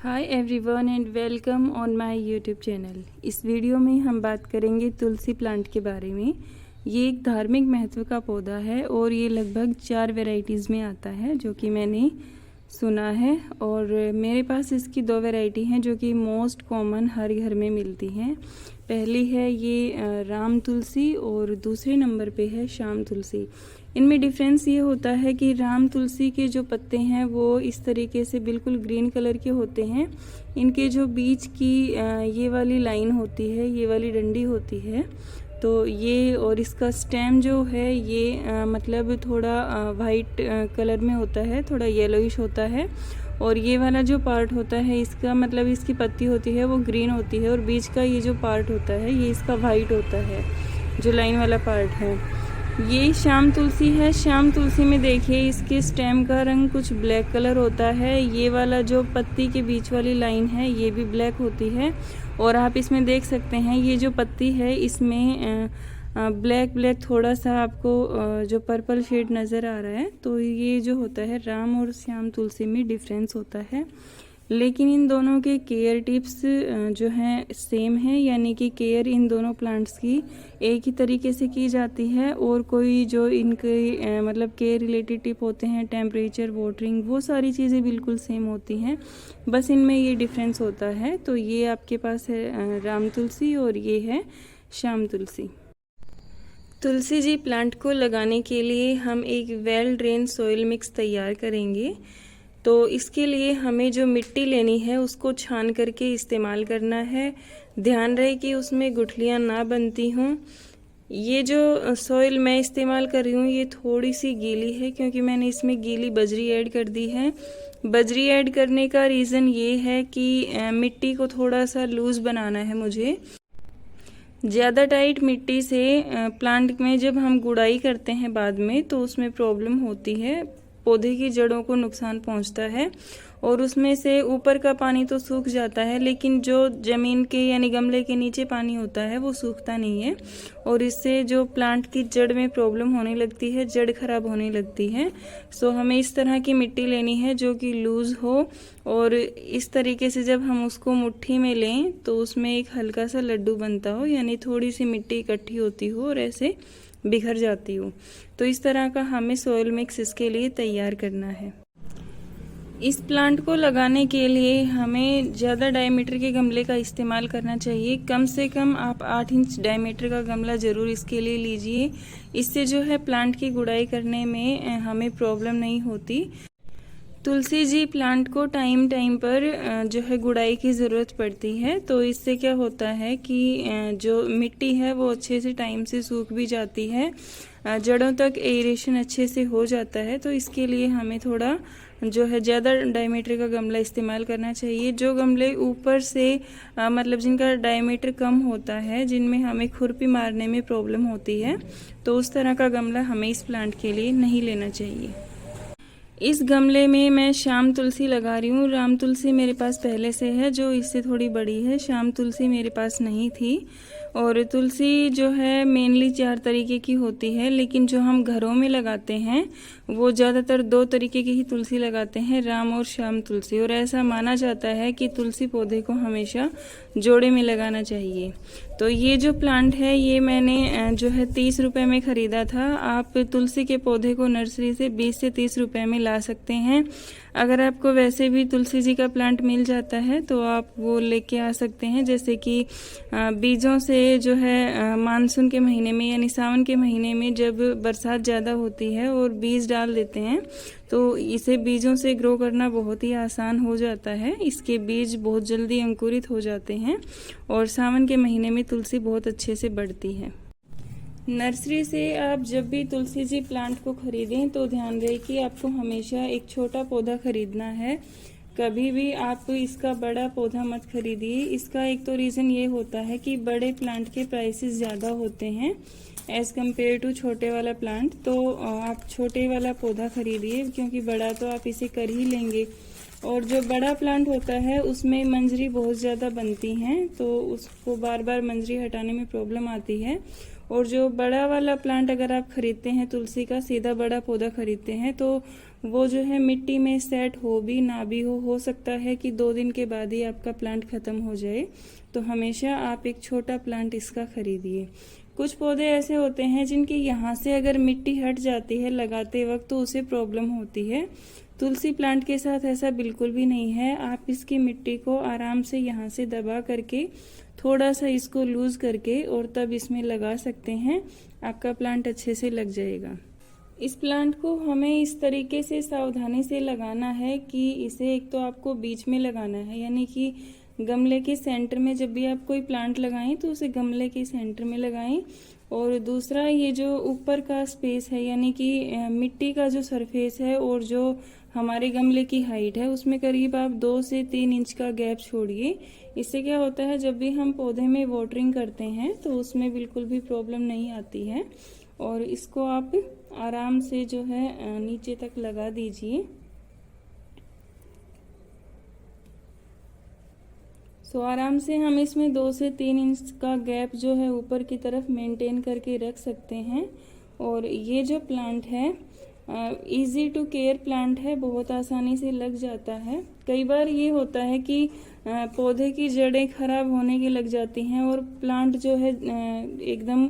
Hi everyone and welcome on my YouTube channel. इस video में हम बात करेंगे तुलसी प्लांट के बारे में। ये एक धार्मिक महत्व का पौधा है और ये लगभग 4 वैरायटीज़ में आता है जो कि मैंने सुना है। और मेरे पास इसकी 2 वैरायटी हैं जो कि मोस्ट कॉमन हर घर में मिलती हैं। पहली है ये राम तुलसी और दूसरे नंबर पे है श्याम तुलसी। इनमें डिफरेंस ये होता है कि राम तुलसी के जो पत्ते हैं वो इस तरीके से बिल्कुल ग्रीन कलर के होते हैं। इनके जो बीच की ये वाली लाइन होती है, ये वाली डंडी होती है, तो ये और इसका स्टेम जो है ये मतलब थोड़ा वाइट कलर में होता है, थोड़ा येलोइश होता है। और ये वाला जो पार्ट होता है इसका मतलब इसकी पत्ती होती है वो ग्रीन होती है और बीच का ये जो पार्ट होता है ये इसका वाइट होता है, जो लाइन वाला पार्ट है। ये श्याम तुलसी है। श्याम तुलसी में देखिए इसके स्टेम का रंग कुछ ब्लैक कलर होता है। ये वाला जो पत्ती के बीच वाली लाइन है ये भी ब्लैक होती है। और आप इसमें देख सकते हैं ये जो पत्ती है इसमें ब्लैक थोड़ा सा आपको जो पर्पल शेड नज़र आ रहा है। तो ये जो होता है राम और श्याम तुलसी में डिफरेंस होता है, लेकिन इन दोनों के केयर टिप्स जो हैं सेम है, यानी कि केयर इन दोनों प्लांट्स की एक ही तरीके से की जाती है। और कोई जो इनके मतलब केयर रिलेटेड टिप होते हैं, टेम्परेचर, वाटरिंग, वो सारी चीज़ें बिल्कुल सेम होती हैं, बस इनमें ये डिफरेंस होता है। तो ये आपके पास है राम तुलसी और ये है श्याम तुलसी। तुलसी जी प्लांट को लगाने के लिए हम एक वेल ड्रेन सॉइल मिक्स तैयार करेंगे। तो इसके लिए हमें जो मिट्टी लेनी है उसको छान करके इस्तेमाल करना है। ध्यान रहे कि उसमें गुठलियाँ ना बनती हों। ये जो सॉइल मैं इस्तेमाल कर रही हूँ ये थोड़ी सी गीली है क्योंकि मैंने इसमें गीली बजरी ऐड कर दी है। बजरी ऐड करने का रीज़न ये है कि मिट्टी को थोड़ा सा लूज़ बनाना है मुझे। ज़्यादा टाइट मिट्टी से प्लांट में जब हम गुड़ाई करते हैं बाद में तो उसमें प्रॉब्लम होती है, पौधे की जड़ों को नुकसान पहुंचता है और उसमें से ऊपर का पानी तो सूख जाता है लेकिन जो ज़मीन के यानी गमले के नीचे पानी होता है वो सूखता नहीं है और इससे जो प्लांट की जड़ में प्रॉब्लम होने लगती है, जड़ खराब होने लगती है। सो हमें इस तरह की मिट्टी लेनी है जो कि लूज़ हो और इस तरीके से जब हम उसको मुट्ठी में लें तो उसमें एक हल्का सा लड्डू बनता हो, यानी थोड़ी सी मिट्टी इकट्ठी होती हो और ऐसे बिखर जाती हो। तो इस तरह का हमें सॉइल मिक्स इसके लिए तैयार करना है। इस प्लांट को लगाने के लिए हमें ज़्यादा डायमीटर के गमले का इस्तेमाल करना चाहिए। कम से कम आप 8 इंच डायमीटर का गमला ज़रूर इसके लिए लीजिए। इससे जो है प्लांट की गुड़ाई करने में हमें प्रॉब्लम नहीं होती। तुलसी जी प्लांट को टाइम टाइम पर जो है गुड़ाई की ज़रूरत पड़ती है। तो इससे क्या होता है कि जो मिट्टी है वो अच्छे से टाइम से सूख भी जाती है, जड़ों तक एरेशन अच्छे से हो जाता है। तो इसके लिए हमें थोड़ा जो है ज़्यादा डायमीटर का गमला इस्तेमाल करना चाहिए। जो गमले ऊपर से मतलब जिनका डायमीटर कम होता है, जिनमें हमें खुरपी मारने में प्रॉब्लम होती है, तो उस तरह का गमला हमें इस प्लांट के लिए नहीं लेना चाहिए। इस गमले में मैं श्याम तुलसी लगा रही हूँ। राम तुलसी मेरे पास पहले से है जो इससे थोड़ी बड़ी है। श्याम तुलसी मेरे पास नहीं थी। और तुलसी जो है मेनली 4 तरीके की होती है, लेकिन जो हम घरों में लगाते हैं वो ज़्यादातर 2 तरीके की ही तुलसी लगाते हैं, राम और श्याम तुलसी। और ऐसा माना जाता है कि तुलसी पौधे को हमेशा जोड़े में लगाना चाहिए। तो ये जो प्लांट है ये मैंने जो है 30 रुपये में ख़रीदा था। आप तुलसी के पौधे को नर्सरी से 20 से 30 रुपये में ला सकते हैं। अगर आपको वैसे भी तुलसी जी का प्लांट मिल जाता है तो आप वो लेके आ सकते हैं। जैसे कि बीजों से जो है मानसून के महीने में यानी सावन के महीने में जब बरसात ज़्यादा होती है और बीज डाल देते हैं तो इसे बीजों से ग्रो करना बहुत ही आसान हो जाता है। इसके बीज बहुत जल्दी अंकुरित हो जाते हैं और सावन के महीने में तुलसी बहुत अच्छे से बढ़ती है। नर्सरी से आप जब भी तुलसी जी प्लांट को खरीदें तो ध्यान रहे कि आपको हमेशा एक छोटा पौधा खरीदना है। कभी भी आप इसका बड़ा पौधा मत खरीदिए। इसका एक तो रीज़न ये होता है कि बड़े प्लांट के प्राइसेस ज़्यादा होते हैं एज़ कम्पेयर टू छोटे वाला प्लांट। तो आप छोटे वाला पौधा खरीदिए क्योंकि बड़ा तो आप इसे कर ही लेंगे। और जो बड़ा प्लांट होता है उसमें मंजरी बहुत ज़्यादा बनती हैं तो उसको बार बार मंजरी हटाने में प्रॉब्लम आती है। और जो बड़ा वाला प्लांट अगर आप खरीदते हैं तुलसी का, सीधा बड़ा पौधा खरीदते हैं, तो वो जो है मिट्टी में सेट हो भी ना भी हो सकता है कि 2 दिन के बाद ही आपका प्लांट ख़त्म हो जाए। तो हमेशा आप एक छोटा प्लांट इसका खरीदिए। कुछ पौधे ऐसे होते हैं जिनकी यहाँ से अगर मिट्टी हट जाती है लगाते वक्त तो उसे प्रॉब्लम होती है। तुलसी प्लांट के साथ ऐसा बिल्कुल भी नहीं है। आप इसकी मिट्टी को आराम से यहाँ से दबा करके थोड़ा सा इसको लूज करके और तब इसमें लगा सकते हैं, आपका प्लांट अच्छे से लग जाएगा। इस प्लांट को हमें इस तरीके से सावधानी से लगाना है कि इसे एक तो आपको बीच में लगाना है, यानी कि गमले के सेंटर में। जब भी आप कोई प्लांट लगाएं तो उसे गमले के सेंटर में लगाएं। और दूसरा, ये जो ऊपर का स्पेस है यानी कि मिट्टी का जो सरफेस है और जो हमारे गमले की हाइट है उसमें करीब आप 2 से 3 इंच का गैप छोड़िए। इससे क्या होता है, जब भी हम पौधे में वाटरिंग करते हैं तो उसमें बिल्कुल भी प्रॉब्लम नहीं आती है। और इसको आप आराम से जो है नीचे तक लगा दीजिए। तो आराम से हम इसमें 2 से 3 इंच का गैप जो है ऊपर की तरफ मेंटेन करके रख सकते हैं। और ये जो प्लांट है इजी टू केयर प्लांट है, बहुत आसानी से लग जाता है। कई बार ये होता है कि पौधे की जड़ें खराब होने की लग जाती हैं और प्लांट जो है एकदम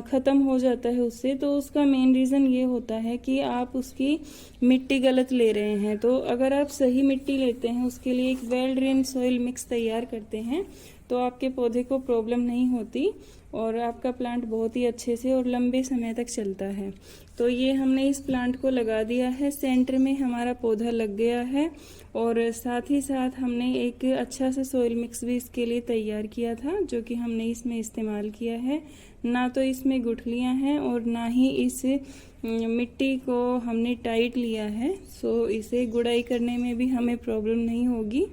ख़त्म हो जाता है उससे। तो उसका मेन रीज़न ये होता है कि आप उसकी मिट्टी गलत ले रहे हैं। तो अगर आप सही मिट्टी लेते हैं, उसके लिए एक वेल ड्रेन सॉइल मिक्स तैयार करते हैं, तो आपके पौधे को प्रॉब्लम नहीं होती और आपका प्लांट बहुत ही अच्छे से और लंबे समय तक चलता है। तो ये हमने इस प्लांट को लगा दिया है, सेंटर में हमारा पौधा लग गया है। और साथ ही साथ हमने एक अच्छा सा सॉइल मिक्स भी इसके लिए तैयार किया था, जो कि हमने इसमें इस्तेमाल किया है। ना तो इसमें गुठलियां हैं और ना ही इस मिट्टी को हमने टाइट लिया है। सो इसे गुड़ाई करने में भी हमें प्रॉब्लम नहीं होगी।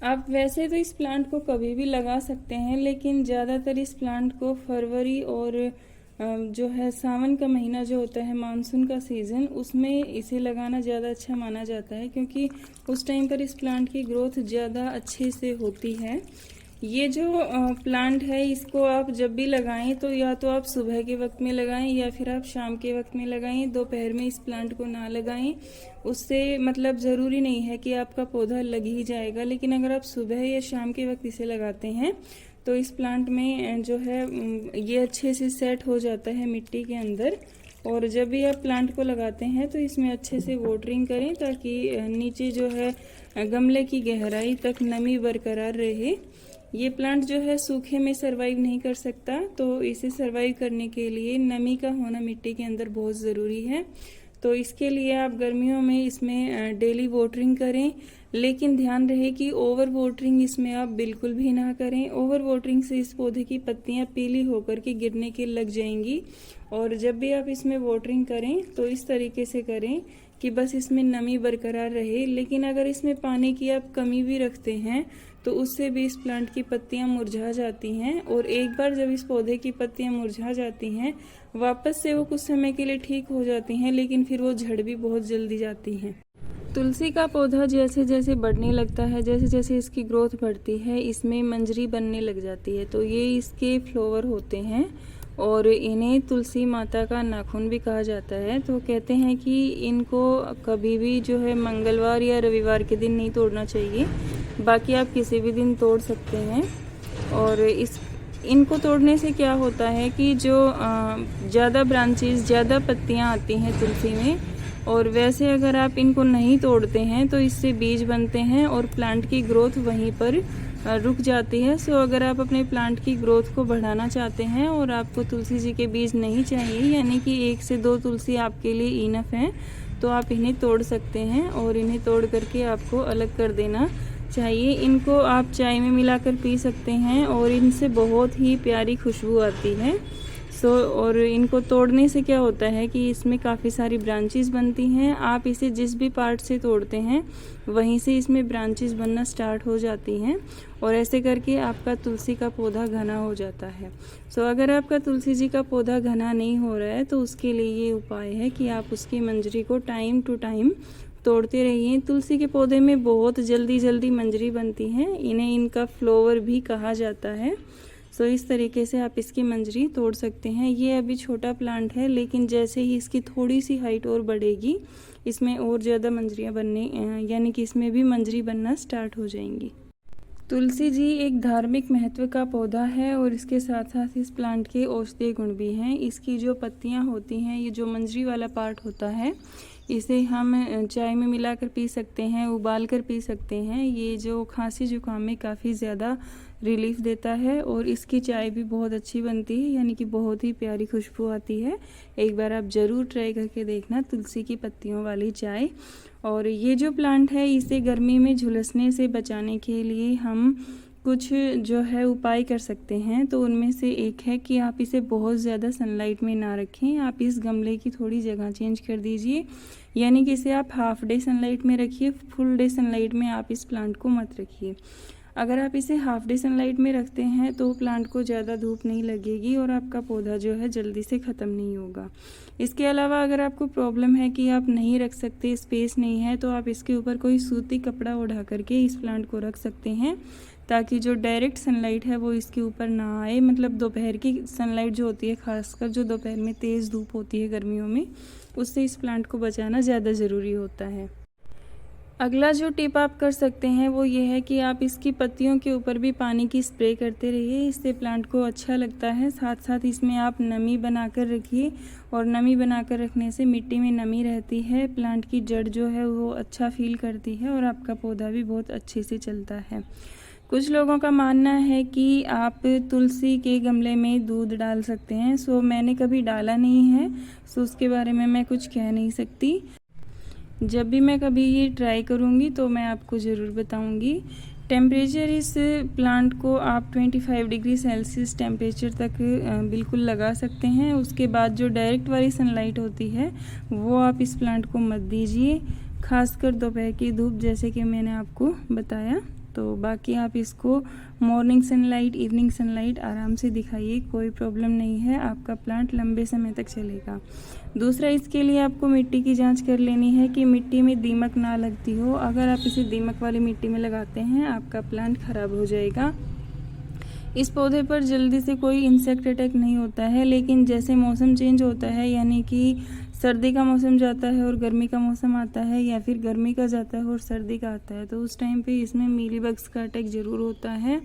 आप वैसे तो इस प्लांट को कभी भी लगा सकते हैं, लेकिन ज़्यादातर इस प्लांट को फरवरी और जो है सावन का महीना जो होता है, मानसून का सीज़न, उसमें इसे लगाना ज़्यादा अच्छा माना जाता है, क्योंकि उस टाइम पर इस प्लांट की ग्रोथ ज़्यादा अच्छे से होती है। ये जो प्लांट है इसको आप जब भी लगाएं तो या तो आप सुबह के वक्त में लगाएं या फिर आप शाम के वक्त में लगाएं। दोपहर में इस प्लांट को ना लगाएं। उससे मतलब ज़रूरी नहीं है कि आपका पौधा लग ही जाएगा, लेकिन अगर आप सुबह या शाम के वक्त इसे लगाते हैं तो इस प्लांट में जो है ये अच्छे से सेट हो जाता है मिट्टी के अंदर। और जब भी आप प्लांट को लगाते हैं तो इसमें अच्छे से वाटरिंग करें, ताकि नीचे जो है गमले की गहराई तक नमी बरकरार रहे। ये प्लांट जो है सूखे में सरवाइव नहीं कर सकता, तो इसे सरवाइव करने के लिए नमी का होना मिट्टी के अंदर बहुत ज़रूरी है। तो इसके लिए आप गर्मियों में इसमें डेली वाटरिंग करें, लेकिन ध्यान रहे कि ओवर वाटरिंग इसमें आप बिल्कुल भी ना करें। ओवर वाटरिंग से इस पौधे की पत्तियां पीली होकर के गिरने के लग जाएंगी। और जब भी आप इसमें वाटरिंग करें तो इस तरीके से करें कि बस इसमें नमी बरकरार रहे। लेकिन अगर इसमें पानी की आप कमी भी रखते हैं तो उससे भी इस प्लांट की पत्तियां मुरझा जाती हैं। और एक बार जब इस पौधे की पत्तियां मुरझा जाती हैं, वापस से वो कुछ समय के लिए ठीक हो जाती हैं, लेकिन फिर वो झड़ भी बहुत जल्दी जाती हैं। तुलसी का पौधा जैसे जैसे बढ़ने लगता है, जैसे जैसे इसकी ग्रोथ बढ़ती है, इसमें मंजरी बनने लग जाती है। तो ये इसके फ्लावर होते हैं और इन्हें तुलसी माता का नाखून भी कहा जाता है। तो कहते हैं कि इनको कभी भी जो है मंगलवार या रविवार के दिन नहीं तोड़ना चाहिए, बाकी आप किसी भी दिन तोड़ सकते हैं। और इनको तोड़ने से क्या होता है कि जो ज़्यादा ब्रांचेस, ज़्यादा पत्तियां आती हैं तुलसी में, और वैसे अगर आप इनको नहीं तोड़ते हैं तो इससे बीज बनते हैं और प्लांट की ग्रोथ वहीं पर रुक जाती है। सो अगर आप अपने प्लांट की ग्रोथ को बढ़ाना चाहते हैं और आपको तुलसी जी के बीज नहीं चाहिए, यानी कि 1 से 2 तुलसी आपके लिए इनफ है, तो आप इन्हें तोड़ सकते हैं और इन्हें तोड़ करके आपको अलग कर देना चाहिए। इनको आप चाय में मिलाकर पी सकते हैं और इनसे बहुत ही प्यारी खुशबू आती है। और इनको तोड़ने से क्या होता है कि इसमें काफ़ी सारी ब्रांचेस बनती हैं। आप इसे जिस भी पार्ट से तोड़ते हैं वहीं से इसमें ब्रांचेस बनना स्टार्ट हो जाती हैं और ऐसे करके आपका तुलसी का पौधा घना हो जाता है। अगर आपका तुलसी जी का पौधा घना नहीं हो रहा है तो उसके लिए ये उपाय है कि आप उसकी मंजरी को टाइम टू टाइम तोड़ते रहिए। तुलसी के पौधे में बहुत जल्दी जल्दी मंजरी बनती है, इन्हें इनका फ्लावर भी कहा जाता है। इस तरीके से आप इसकी मंजरी तोड़ सकते हैं। ये अभी छोटा प्लांट है, लेकिन जैसे ही इसकी थोड़ी सी हाइट और बढ़ेगी इसमें और ज़्यादा मंजरियाँ बनने यानी कि इसमें भी मंजरी बनना स्टार्ट हो जाएंगी। तुलसी जी एक धार्मिक महत्व का पौधा है और इसके साथ साथ इस प्लांट के औषधीय गुण भी हैं। इसकी जो पत्तियां होती हैं, ये जो मंजरी वाला पार्ट होता है, इसे हम चाय में मिलाकर पी सकते हैं, उबाल कर पी सकते हैं। ये जो खांसी जुकाम में काफ़ी ज़्यादा रिलीफ देता है और इसकी चाय भी बहुत अच्छी बनती है, यानी कि बहुत ही प्यारी खुशबू आती है। एक बार आप ज़रूर ट्राई करके देखना तुलसी की पत्तियों वाली चाय। और ये जो प्लांट है, इसे गर्मी में झुलसने से बचाने के लिए हम कुछ जो है उपाय कर सकते हैं। तो उनमें से एक है कि आप इसे बहुत ज़्यादा सनलाइट में ना रखें। आप इस गमले की थोड़ी जगह चेंज कर दीजिए, यानी कि इसे आप हाफ डे सनलाइट में रखिए, फुल डे सनलाइट में आप इस प्लांट को मत रखिए। अगर आप इसे हाफ डे सनलाइट में रखते हैं तो प्लांट को ज़्यादा धूप नहीं लगेगी और आपका पौधा जो है जल्दी से ख़त्म नहीं होगा। इसके अलावा अगर आपको प्रॉब्लम है कि आप नहीं रख सकते, स्पेस नहीं है, तो आप इसके ऊपर कोई सूती कपड़ा उड़ा करके इस प्लांट को रख सकते हैं, ताकि जो डायरेक्ट सनलाइट है वो इसके ऊपर ना आए। मतलब दोपहर की सनलाइट जो होती है, खासकर जो दोपहर में तेज़ धूप होती है गर्मियों में, उससे इस प्लांट को बचाना ज़्यादा ज़रूरी होता है। अगला जो टिप आप कर सकते हैं वो ये है कि आप इसकी पत्तियों के ऊपर भी पानी की स्प्रे करते रहिए। इससे प्लांट को अच्छा लगता है। साथ साथ इसमें आप नमी बनाकर रखिए, और नमी बनाकर रखने से मिट्टी में नमी रहती है, प्लांट की जड़ जो है वो अच्छा फील करती है और आपका पौधा भी बहुत अच्छे से चलता है। कुछ लोगों का मानना है कि आप तुलसी के गमले में दूध डाल सकते हैं। सो मैंने कभी डाला नहीं है, सो उसके बारे में मैं कुछ कह नहीं सकती। जब भी मैं कभी ये ट्राई करूँगी तो मैं आपको ज़रूर बताऊँगी। टेम्परेचर इस प्लांट को आप 25 डिग्री सेल्सियस टेम्परेचर तक बिल्कुल लगा सकते हैं। उसके बाद जो डायरेक्ट वाली सनलाइट होती है वो आप इस प्लांट को मत दीजिए, खासकर दोपहर की धूप, जैसे कि मैंने आपको बताया। तो बाकी आप इसको मॉर्निंग सनलाइट, इवनिंग सनलाइट आराम से दिखाइए, कोई प्रॉब्लम नहीं है, आपका प्लांट लंबे समय तक चलेगा। दूसरा, इसके लिए आपको मिट्टी की जांच कर लेनी है कि मिट्टी में दीमक ना लगती हो। अगर आप इसे दीमक वाली मिट्टी में लगाते हैं, आपका प्लांट खराब हो जाएगा। इस पौधे पर जल्दी से कोई इंसेक्ट अटैक नहीं होता है, लेकिन जैसे मौसम चेंज होता है, यानी कि सर्दी का मौसम जाता है और गर्मी का मौसम आता है, या फिर गर्मी का जाता है और सर्दी का आता है, तो उस टाइम पे इसमें मीलीबग्स का अटैक ज़रूर होता है।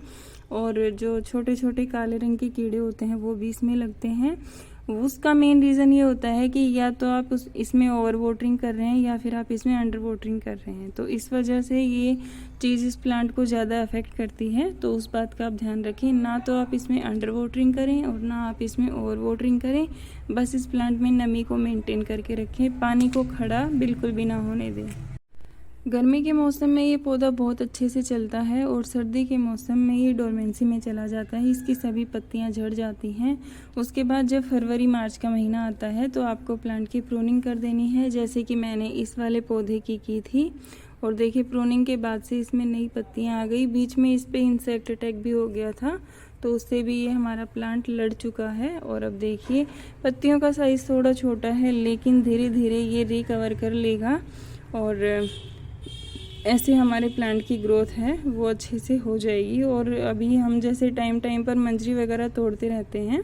और जो छोटे छोटे काले रंग के कीड़े होते हैं वो भी इसमें लगते हैं। उसका मेन रीज़न ये होता है कि या तो आप इसमें ओवर वाटरिंग कर रहे हैं या फिर आप इसमें अंडर वाटरिंग कर रहे हैं, तो इस वजह से ये चीज़ इस प्लांट को ज़्यादा अफेक्ट करती है। तो उस बात का आप ध्यान रखें, ना तो आप इसमें अंडर वाटरिंग करें और ना आप इसमें ओवर वाटरिंग करें। बस इस प्लांट में नमी को मेंटेन करके रखें, पानी को खड़ा बिल्कुल भी ना होने दें। गर्मी के मौसम में ये पौधा बहुत अच्छे से चलता है और सर्दी के मौसम में ये डोरमेंसी में चला जाता है, इसकी सभी पत्तियां झड़ जाती हैं। उसके बाद जब फरवरी मार्च का महीना आता है तो आपको प्लांट की प्रूनिंग कर देनी है, जैसे कि मैंने इस वाले पौधे की थी। और देखिए, प्रूनिंग के बाद से इसमें नई पत्तियां आ गई। बीच में इस पर इंसेक्ट अटैक भी हो गया था, तो उससे भी ये हमारा प्लांट लड़ चुका है। और अब देखिए, पत्तियों का साइज़ थोड़ा छोटा है, लेकिन धीरे धीरे ये रिकवर कर लेगा और ऐसे हमारे प्लांट की ग्रोथ है वो अच्छे से हो जाएगी। और अभी हम जैसे टाइम टाइम पर मंजरी वगैरह तोड़ते रहते हैं,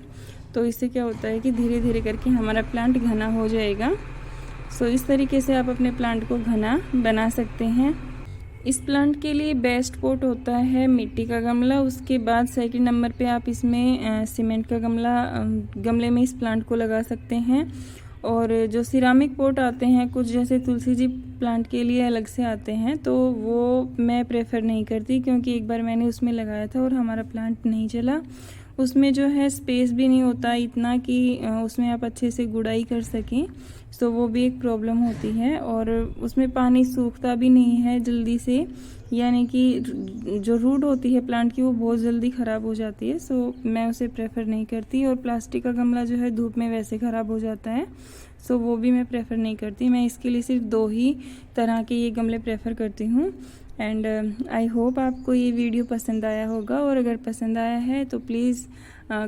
तो इससे क्या होता है कि धीरे धीरे करके हमारा प्लांट घना हो जाएगा। सो इस तरीके से आप अपने प्लांट को घना बना सकते हैं। इस प्लांट के लिए बेस्ट पॉट होता है मिट्टी का गमला। उसके बाद सेकंड नंबर पे आप इसमें सीमेंट का गमले में इस प्लांट को लगा सकते हैं। और जो सिरामिक पॉट आते हैं कुछ, जैसे तुलसी जी प्लांट के लिए अलग से आते हैं, तो वो मैं प्रेफर नहीं करती, क्योंकि एक बार मैंने उसमें लगाया था और हमारा प्लांट नहीं चला। उसमें जो है स्पेस भी नहीं होता इतना कि उसमें आप अच्छे से गुड़ाई कर सकें, तो वो भी एक प्रॉब्लम होती है। और उसमें पानी सूखता भी नहीं है जल्दी से, यानी कि जो रूट होती है प्लांट की वो बहुत जल्दी ख़राब हो जाती है। सो मैं उसे प्रेफर नहीं करती। और प्लास्टिक का गमला जो है धूप में वैसे ख़राब हो जाता है, सो वो भी मैं प्रेफर नहीं करती। मैं इसके लिए सिर्फ 2 ही तरह के ये गमले प्रेफर करती हूँ। एंड आई होप आपको ये वीडियो पसंद आया होगा, और अगर पसंद आया है तो प्लीज़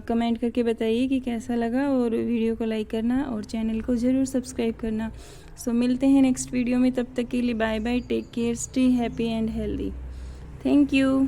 कमेंट करके बताइए कि कैसा लगा, और वीडियो को लाइक करना और चैनल को ज़रूर सब्सक्राइब करना। सो मिलते हैं नेक्स्ट वीडियो में, तब तक के लिए bye bye, take care, stay happy and healthy. Thank you.